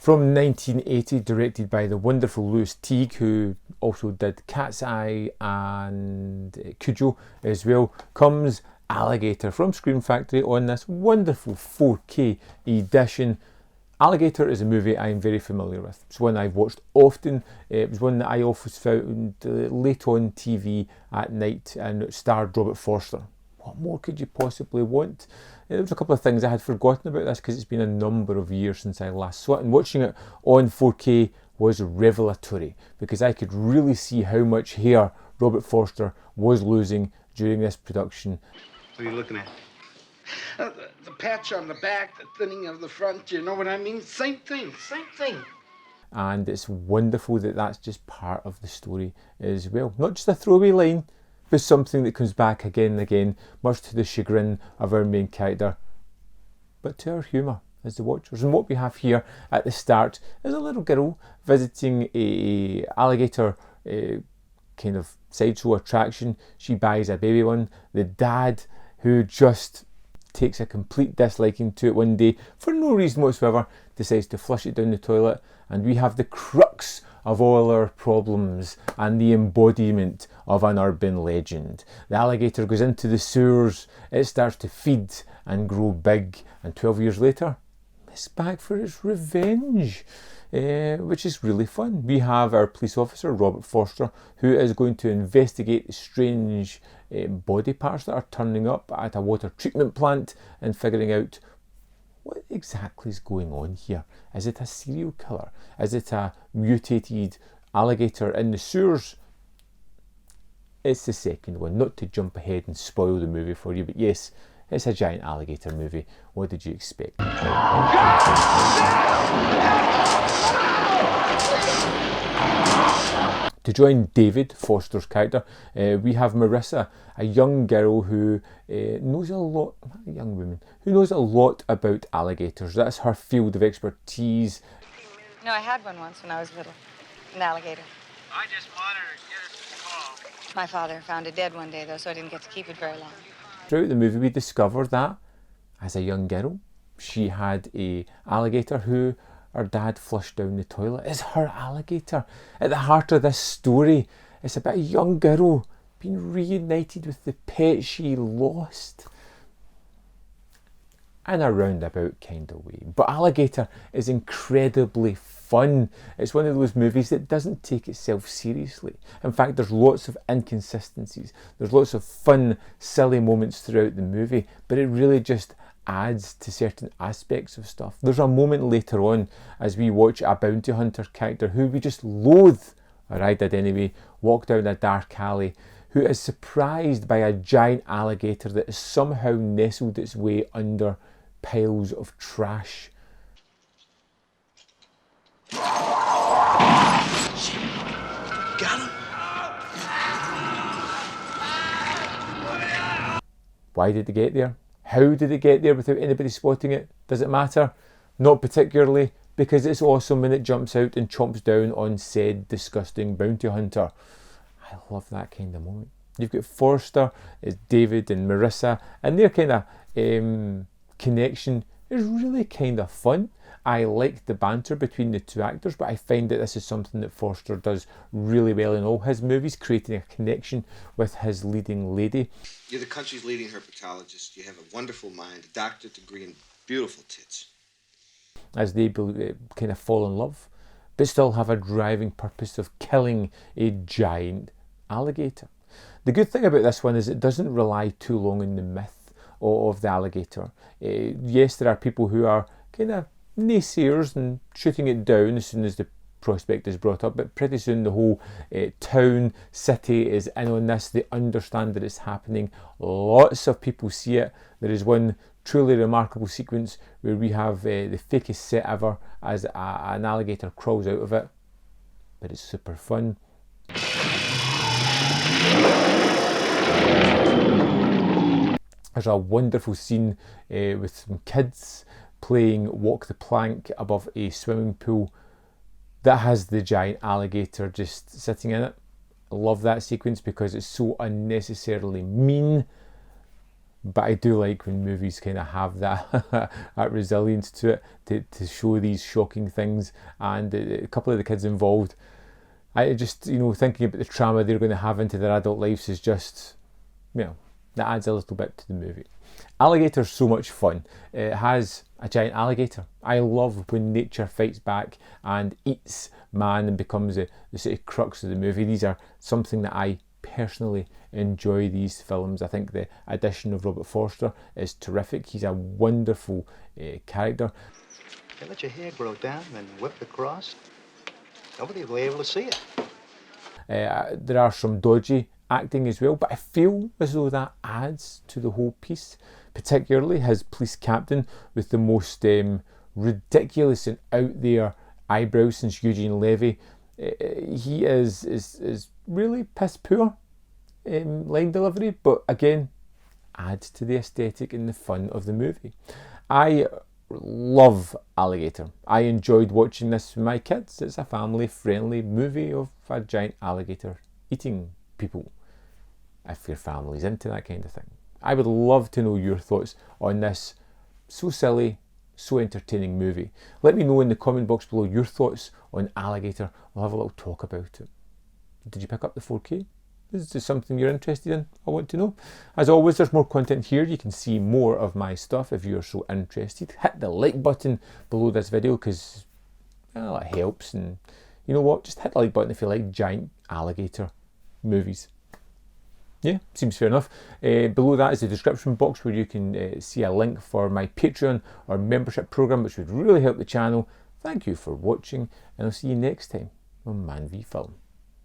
From 1980, directed by the wonderful Louis Teague, who also did Cat's Eye and Cujo as well, comes Alligator from Scream Factory on this wonderful 4K edition. Alligator is a movie I'm very familiar with. It's one I've watched often. It was one that I always found late on TV at night, and it starred Robert Forster. What more could you possibly want? There was a couple of things I had forgotten about this because it's been a number of years since I last saw it, and watching it on 4K was revelatory because I could really see how much hair Robert Forster was losing during this production. What are you looking at? The patch on the back, the thinning of the front, you know what I mean? Same thing, same thing. And it's wonderful that that's just part of the story as well. Not just a throwaway line, but something that comes back again and again, much to the chagrin of our main character, but to our humour as the watchers. And what we have here at the start is a little girl visiting a alligator kind of sideshow attraction. She buys a baby one. The dad, who just takes a complete disliking to it one day for no reason whatsoever, decides to flush it down the toilet, and we have the crux of all our problems and the embodiment of an urban legend. The alligator goes into the sewers, it starts to feed and grow big, and 12 years later it's back for its revenge, which is really fun. We have our police officer Robert Forster, who is going to investigate the strange body parts that are turning up at a water treatment plant and figuring out what exactly is going on here. Is it a serial killer? Is it a mutated alligator in the sewers? It's the second one. Not to jump ahead and spoil the movie for you, but yes, it's a giant alligator movie. What did you expect? To join David, Forster's character, we have Marissa, a young girl who knows a lot, a young woman, who knows a lot about alligators. That's her field of expertise. No, I had one once when I was little, an alligator. I just monitored, get us a call. My father found it dead one day, though, so I didn't get to keep it very long. Throughout the movie, we discover that as a young girl, she had a alligator who her dad flushed down the toilet. It's her alligator. At the heart of this story, it's about a young girl being reunited with the pet she lost. In a roundabout kind of way. But Alligator is incredibly fun. It's one of those movies that doesn't take itself seriously. In fact, there's lots of inconsistencies. There's lots of fun, silly moments throughout the movie, but it really just adds to certain aspects of stuff. There's a moment later on as we watch a bounty hunter character who we just loathe, or I did anyway, walk down a dark alley, who is surprised by a giant alligator that has somehow nestled its way under piles of trash. Got him? Why did it get there? How did it get there without anybody spotting it? Does it matter? Not particularly, because it's awesome when it jumps out and chomps down on said disgusting bounty hunter. I love that kind of moment. You've got Forster, it's David and Marissa, and their kind of connection is really kind of fun. I like the banter between the two actors, but I find that this is something that Forster does really well in all his movies, creating a connection with his leading lady. You're the country's leading herpetologist. You have a wonderful mind, a doctorate degree, and beautiful tits. As they kind of fall in love, but still have a driving purpose of killing a giant alligator. The good thing about this one is it doesn't rely too long on the myth of the alligator. Yes, there are people who are kind of naysayers and shooting it down as soon as the prospect is brought up, but pretty soon the whole town, city is in on this. They understand that it's happening. Lots of people see it. There is one truly remarkable sequence where we have the fakest set ever as an alligator crawls out of it, but it's super fun. There's a wonderful scene with some kids playing walk the plank above a swimming pool that has the giant alligator just sitting in it. I love that sequence because it's so unnecessarily mean, but I do like when movies kind of have that that resilience to it, to show these shocking things. And a couple of the kids involved, I just, you know, thinking about the trauma they're going to have into their adult lives is just, you know, that adds a little bit to the movie. Alligator's so much fun. It has a giant alligator. I love when nature fights back and eats man and becomes the sort of crux of the movie. These are something that I personally enjoy, these films. I think the addition of Robert Forster is terrific. He's a wonderful character. You let your hair grow down and whip across, nobody will be able to see it. There are some dodgy acting as well, but I feel as though that adds to the whole piece, particularly his police captain with the most ridiculous and out there eyebrows since Eugene Levy. He is really piss poor line delivery, but again adds to the aesthetic and the fun of the movie. I love Alligator. I enjoyed watching this with my kids. It's a family friendly movie of a giant alligator eating people, if your family's into that kind of thing. I would love to know your thoughts on this so silly, so entertaining movie. Let me know in the comment box below your thoughts on Alligator. We'll have a little talk about it. Did you pick up the 4K? Is this something you're interested in? I want to know. As always, there's more content here. You can see more of my stuff if you're so interested. Hit the like button below this video because, well, it helps. And you know what? Just hit the like button if you like giant alligator movies. Yeah, seems fair enough. Below that is the description box where you can see a link for my Patreon or membership program, which would really help the channel. Thank you for watching, and I'll see you next time on Man v Film.